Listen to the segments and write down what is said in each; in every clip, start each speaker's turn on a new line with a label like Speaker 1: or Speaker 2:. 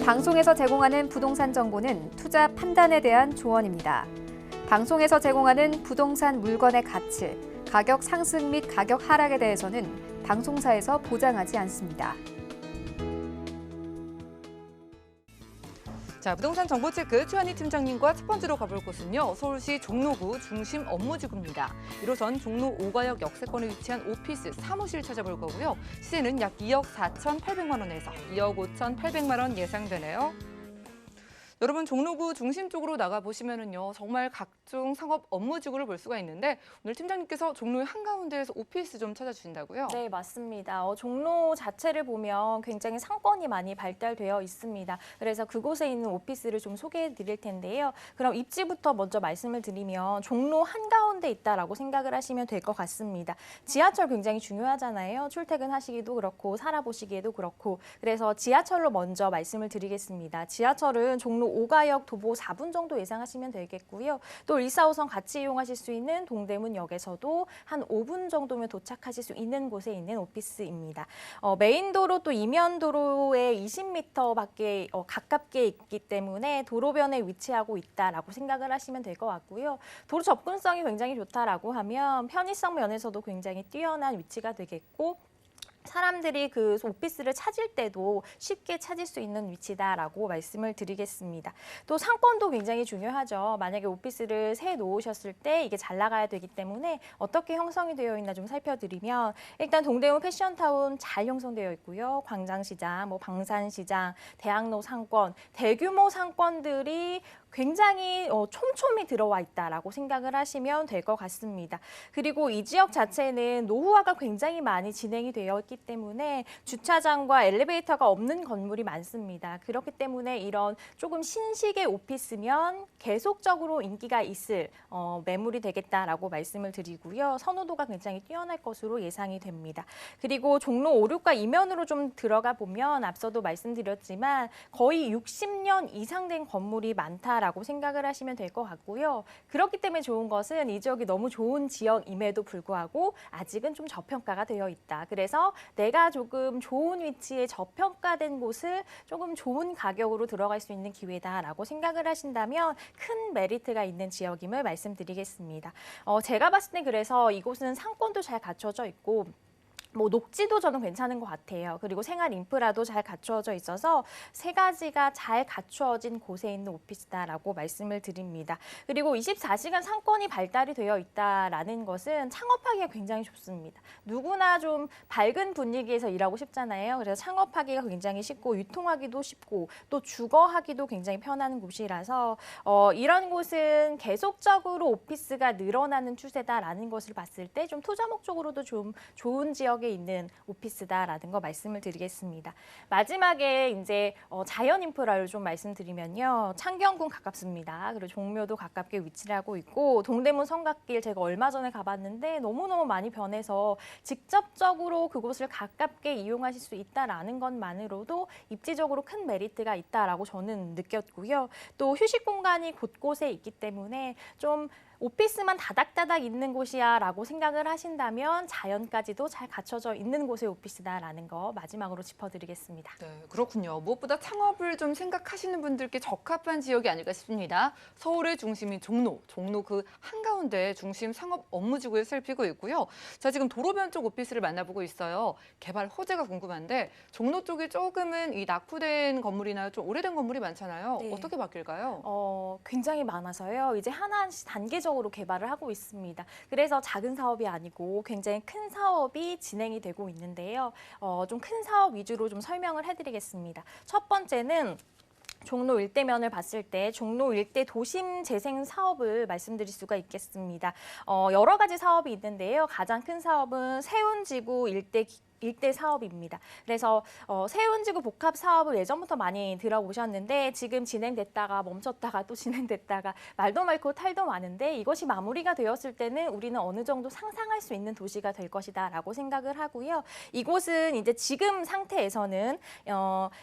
Speaker 1: 방송에서 제공하는 부동산 정보는 투자 판단에 대한 조언입니다. 방송에서 제공하는 부동산 물건의 가치, 가격 상승 및 가격 하락에 대해서는 방송사에서 보장하지 않습니다.
Speaker 2: 자, 부동산 정보체크 최한희 팀장님과 첫 번째로 가볼 곳은요. 서울시 종로구 중심 업무지구입니다. 1호선 종로 5가역 역세권에 위치한 오피스 사무실 찾아볼 거고요. 시세는 약 2억 4,800만 원에서 2억 5,800만 원 예상되네요. 여러분, 종로구 중심 쪽으로 나가보시면은요, 정말 각종 상업 업무지구를 볼 수가 있는데 오늘 팀장님께서 종로의 한가운데에서 오피스 좀 찾아주신다고요?
Speaker 3: 네, 맞습니다. 종로 자체를 보면 굉장히 상권이 많이 발달되어 있습니다. 그래서 그곳에 있는 오피스를 좀 소개해 드릴 텐데요. 그럼 입지부터 먼저 말씀을 드리면 종로 한가운데 있다라고 생각을 하시면 될 것 같습니다. 지하철 굉장히 중요하잖아요. 출퇴근하시기도 그렇고 살아보시기에도 그렇고. 그래서 지하철로 먼저 말씀을 드리겠습니다. 지하철은 종로 5가역 도보 4분 정도 예상하시면 되겠고요. 또 1, 4, 5선 같이 이용하실 수 있는 동대문역에서도 한 5분 정도면 도착하실 수 있는 곳에 있는 오피스입니다. 메인도로 또 이면도로에 20m밖에 가깝게 있기 때문에 도로변에 위치하고 있다라고 생각을 하시면 될 것 같고요. 도로 접근성이 굉장히 좋다라고 하면 편의성 면에서도 굉장히 뛰어난 위치가 되겠고, 사람들이 그 오피스를 찾을 때도 쉽게 찾을 수 있는 위치다라고 말씀을 드리겠습니다. 또 상권도 굉장히 중요하죠. 만약에 오피스를 새 놓으셨을 때 이게 잘 나가야 되기 때문에 어떻게 형성이 되어 있나 좀 살펴드리면, 일단 동대문 패션타운 잘 형성되어 있고요. 광장시장, 방산시장, 대학로 상권, 대규모 상권들이 굉장히 촘촘히 들어와 있다라고 생각을 하시면 될 것 같습니다. 그리고 이 지역 자체는 노후화가 굉장히 많이 진행이 되어 있기 때문에 주차장과 엘리베이터가 없는 건물이 많습니다. 그렇기 때문에 이런 조금 신식의 오피스면 계속적으로 인기가 있을 매물이 되겠다라고 말씀을 드리고요. 선호도가 굉장히 뛰어날 것으로 예상이 됩니다. 그리고 종로 5, 6가 이면으로 좀 들어가 보면 앞서도 말씀드렸지만 거의 60년 이상 된 건물이 많다라고 생각을 하시면 될 것 같고요. 그렇기 때문에 좋은 것은 이 지역이 너무 좋은 지역임에도 불구하고 아직은 좀 저평가가 되어 있다. 그래서 내가 조금 좋은 위치에 저평가된 곳을 조금 좋은 가격으로 들어갈 수 있는 기회다라고 생각을 하신다면 큰 메리트가 있는 지역임을 말씀드리겠습니다. 제가 봤을 때 그래서 이곳은 상권도 잘 갖춰져 있고, 녹지도 저는 괜찮은 것 같아요. 그리고 생활 인프라도 잘 갖추어져 있어서 세 가지가 잘 갖추어진 곳에 있는 오피스다라고 말씀을 드립니다. 그리고 24시간 상권이 발달이 되어 있다라는 것은 창업하기가 굉장히 좋습니다. 누구나 좀 밝은 분위기에서 일하고 싶잖아요. 그래서 창업하기가 굉장히 쉽고 유통하기도 쉽고 또 주거하기도 굉장히 편한 곳이라서 이런 곳은 계속적으로 오피스가 늘어나는 추세다라는 것을 봤을 때 좀 투자 목적으로도 좀 좋은 지역에 있는 오피스다라는 거 말씀을 드리겠습니다. 마지막에 이제 자연 인프라를 좀 말씀드리면요. 창경궁 가깝습니다. 그리고 종묘도 가깝게 위치를 하고 있고, 동대문 성곽길 제가 얼마 전에 가봤는데 너무너무 많이 변해서 직접적으로 그곳을 가깝게 이용하실 수 있다라는 것만으로도 입지적으로 큰 메리트가 있다라고 저는 느꼈고요. 또 휴식 공간이 곳곳에 있기 때문에 좀 오피스만 다닥다닥 있는 곳이야 라고 생각을 하신다면 자연까지도 잘 갖춰져 있는 곳의 오피스다라는 거 마지막으로 짚어드리겠습니다.
Speaker 2: 네, 그렇군요. 무엇보다 창업을 좀 생각하시는 분들께 적합한 지역이 아닐까 싶습니다. 서울의 중심인 종로 그 한가운데 중심 상업 업무지구에 살피고 있고요. 자, 지금 도로변 쪽 오피스를 만나보고 있어요. 개발 호재가 궁금한데 종로 쪽이 조금은 이 낙후된 건물이나 좀 오래된 건물이 많잖아요.
Speaker 3: 네.
Speaker 2: 어떻게 바뀔까요?
Speaker 3: 굉장히 많아서요. 이제 하나씩 단계적으로 개발을 하고 있습니다. 그래서 작은 사업이 아니고 굉장히 큰 사업이 진행이 되고 있는데요. 좀 큰 사업 위주로 좀 설명을 해드리겠습니다. 첫 번째는 종로 일대면을 봤을 때 종로 일대 도심 재생 사업을 말씀드릴 수가 있겠습니다. 여러 가지 사업이 있는데요. 가장 큰 사업은 세운지구 일대 사업입니다. 그래서 세운지구 복합 사업을 예전부터 많이 들어오셨는데 지금 진행됐다가 멈췄다가 또 진행됐다가 말도 많고 탈도 많은데, 이것이 마무리가 되었을 때는 우리는 어느 정도 상상할 수 있는 도시가 될 것이다라고 생각을 하고요. 이곳은 이제 지금 상태에서는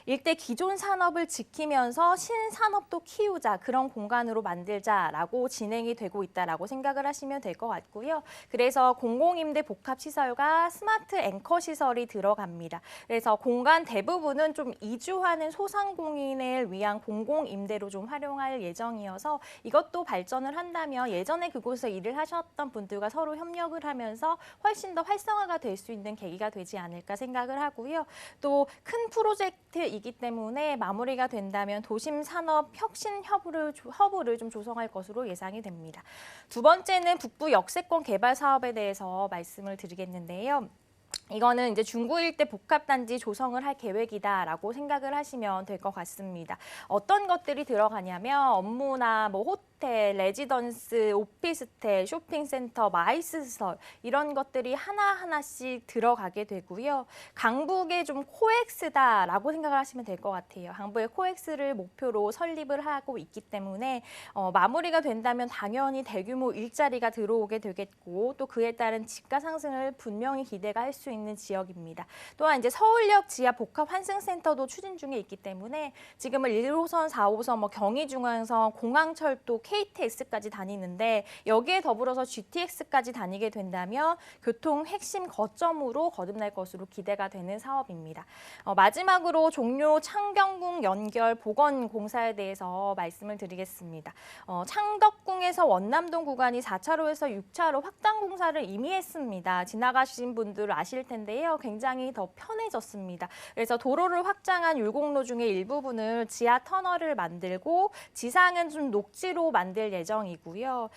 Speaker 3: 일대 기존 산업을 지키면서 신산업도 키우자, 그런 공간으로 만들자라고 진행이 되고 있다라고 생각을 하시면 될 것 같고요. 그래서 공공임대 복합 시설과 스마트 앵커 시설 시설이 들어갑니다. 그래서 공간 대부분은 좀 이주하는 소상공인을 위한 공공임대로 좀 활용할 예정이어서 이것도 발전을 한다면 예전에 그곳에서 일을 하셨던 분들과 서로 협력을 하면서 훨씬 더 활성화가 될 수 있는 계기가 되지 않을까 생각을 하고요. 또 큰 프로젝트이기 때문에 마무리가 된다면 도심 산업 혁신 허브를 좀 조성할 것으로 예상이 됩니다. 두 번째는 북부 역세권 개발 사업에 대해서 말씀을 드리겠는데요. 이거는 이제 중구 일대 복합단지 조성을 할 계획이다라고 생각을 하시면 될 것 같습니다. 어떤 것들이 들어가냐면 업무나 뭐 호텔, 레지던스, 오피스텔, 쇼핑센터, 마이스시설 이런 것들이 하나하나씩 들어가게 되고요. 강북의 좀 코엑스다라고 생각을 하시면 될 것 같아요. 강북의 코엑스를 목표로 설립을 하고 있기 때문에 마무리가 된다면 당연히 대규모 일자리가 들어오게 되겠고 또 그에 따른 집가 상승을 분명히 기대가 할 수 있는 지역입니다. 또한 이제 서울역 지하 복합 환승센터도 추진 중에 있기 때문에 지금은 1호선, 4호선, 뭐 경의중앙선, 공항철도, KTX까지 다니는데 여기에 더불어서 GTX까지 다니게 된다면 교통 핵심 거점으로 거듭날 것으로 기대가 되는 사업입니다. 마지막으로 종로 창경궁 연결 보건공사에 대해서 말씀을 드리겠습니다. 창덕궁에서 원남동 구간이 4차로에서 6차로 확장 공사를 이미 했습니다. 지나가신 분들 아실 텐데요. 굉장히 더 편해졌습니다. 그래서 도로를 확장한 율곡로 중에 일부분을 지하 터널을 만들고 지상은 좀 녹지로 만들 예정이고요.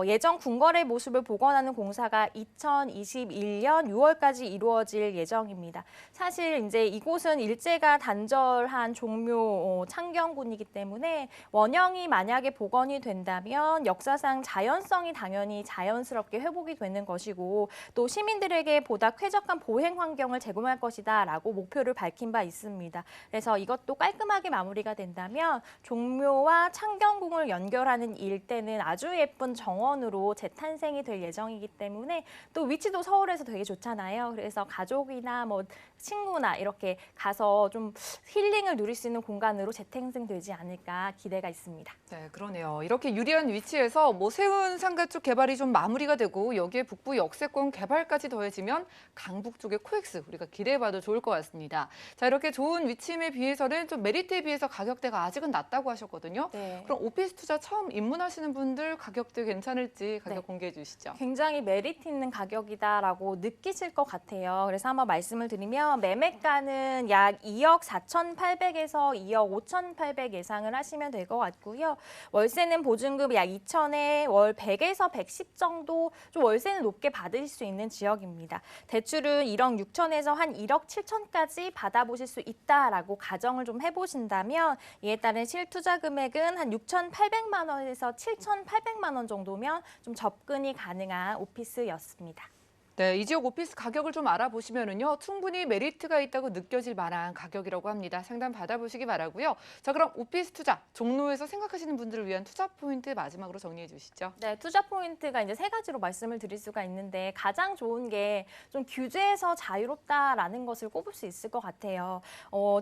Speaker 3: 예정 궁궐의 모습을 복원하는 공사가 2021년 6월까지 이루어질 예정입니다. 사실 이제 이곳은 일제가 단절한 종묘 창경군이기 때문에 원형이 만약에 복원이 된다면 역사상 자연성이 당연히 자연스럽게 회복이 되는 것이고 또 시민들에게 보다 쾌적한 보행 환경을 제공할 것이다라고 목표를 밝힌 바 있습니다. 그래서 이것도 깔끔하게 마무리가 된다면 종묘와 창경궁을 연결하는 일대는 아주 예쁜 정원으로 재탄생이 될 예정이기 때문에 또 위치도 서울에서 되게 좋잖아요. 그래서 가족이나 뭐 친구나 이렇게 가서 좀 힐링을 누릴 수 있는 공간으로 재탄생되지 않을까 기대가 있습니다.
Speaker 2: 네, 그러네요. 이렇게 유리한 위치에서 뭐 세운 상가 쪽 개발이 좀 마무리가 되고 여기에 북부 역세권 개발까지 더해지면 강북 쪽의 코엑스 우리가 기대해봐도 좋을 것 같습니다. 자, 이렇게 좋은 위치임에 비해서는 좀 메리트에 비해서 가격대가 아직은 낮다고 하셨거든요.
Speaker 3: 네.
Speaker 2: 그럼 오피스 투자 처음 입문하시는 분들 가격대 괜찮을지 가격
Speaker 3: 네.
Speaker 2: 공개해 주시죠.
Speaker 3: 굉장히 메리트 있는 가격이다라고 느끼실 것 같아요. 그래서 한번 말씀을 드리면 매매가는 약 2억 4,800에서 2억 5,800 예상을 하시면 될 것 같고요. 월세는 보증금 약 2,000에 월 100에서 110 정도 좀 월세는 높게 받으실 수 있는 지역입니다. 대출은 1억 6천에서 한 1억 7천까지 받아보실 수 있다라고 가정을 좀 해보신다면 이에 따른 실투자 금액은 한 6,800만 원에서 7,800만 원 정도면 좀 접근이 가능한 오피스였습니다.
Speaker 2: 네, 이 지역 오피스 가격을 좀 알아보시면은요, 충분히 메리트가 있다고 느껴질 만한 가격이라고 합니다. 상담 받아보시기 바라고요. 자, 그럼 오피스 투자 종로에서 생각하시는 분들을 위한 투자 포인트 마지막으로 정리해 주시죠.
Speaker 3: 네, 투자 포인트가 이제 세 가지로 말씀을 드릴 수가 있는데 가장 좋은 게 좀 규제에서 자유롭다라는 것을 꼽을 수 있을 것 같아요.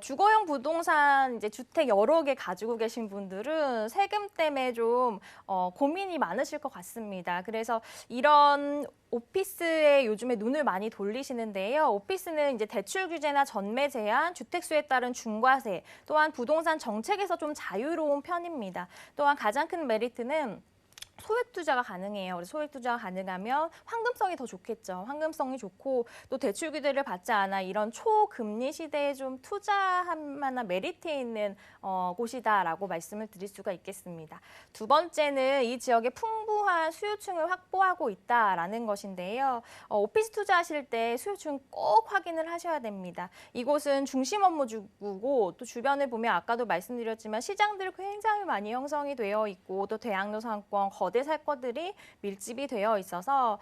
Speaker 3: 주거용 부동산 이제 주택 여러 개 가지고 계신 분들은 세금 때문에 좀 고민이 많으실 것 같습니다. 그래서 이런 오피스에 요즘에 눈을 많이 돌리시는데요. 오피스는 이제 대출 규제나 전매 제한, 주택수에 따른 중과세, 또한 부동산 정책에서 좀 자유로운 편입니다. 또한 가장 큰 메리트는 소액 투자가 가능해요. 그래서 소액 투자가 가능하면 황금성이 더 좋겠죠. 황금성이 좋고 또 대출 규제를 받지 않아 이런 초금리 시대에 좀 투자할 만한 메리트 있는 곳이다라고 말씀을 드릴 수가 있겠습니다. 두 번째는 이 지역에 풍부한 수요층을 확보하고 있다라는 것인데요. 오피스 투자하실 때 수요층 꼭 확인을 하셔야 됩니다. 이곳은 중심 업무지구고 또 주변을 보면 아까도 말씀드렸지만 시장들이 굉장히 많이 형성이 되어 있고 또 대학로 상권, 거대 살거들이 밀집이 되어 있어서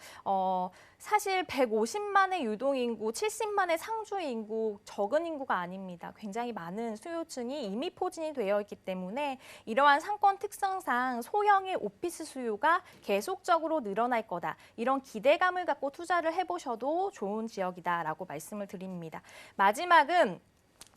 Speaker 3: 사실 150만의 유동인구, 70만의 상주인구, 적은 인구가 아닙니다. 굉장히 많은 수요층이 이미 포진이 되어 있기 때문에 이러한 상권 특성상 소형의 오피스 수요가 계속적으로 늘어날 거다. 이런 기대감을 갖고 투자를 해보셔도 좋은 지역이다라고 말씀을 드립니다. 마지막은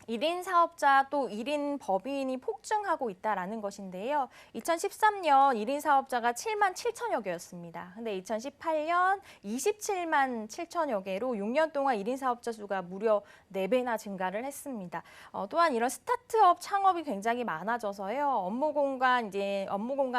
Speaker 3: 1인 사업자 또 1인 법인이 폭증하고 있다라는 것인데요. 2013년 1인 사업자가 7만 7천여 개였습니다. 근데 2018년 27만 7천여 개로 6년 동안 1인 사업자 수가 무려 4배나 증가를 했습니다. 또한 이런 스타트업 창업이 굉장히 많아져서요. 업무 공간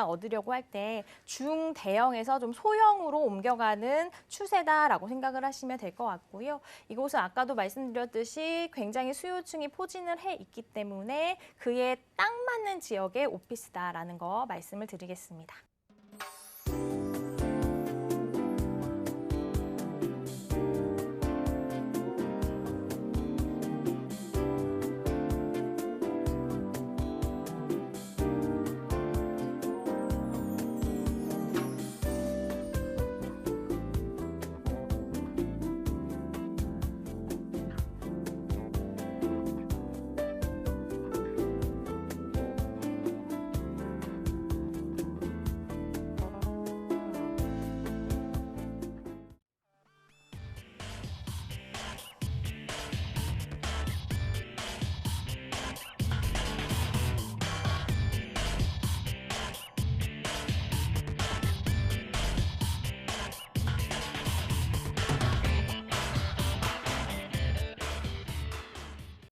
Speaker 3: 얻으려고 할 때 중대형에서 좀 소형으로 옮겨가는 추세다라고 생각을 하시면 될 것 같고요. 이곳은 아까도 말씀드렸듯이 굉장히 수요층이 포진을 해 있기 때문에 그에 딱 맞는 지역의 오피스다라는 거 말씀을 드리겠습니다.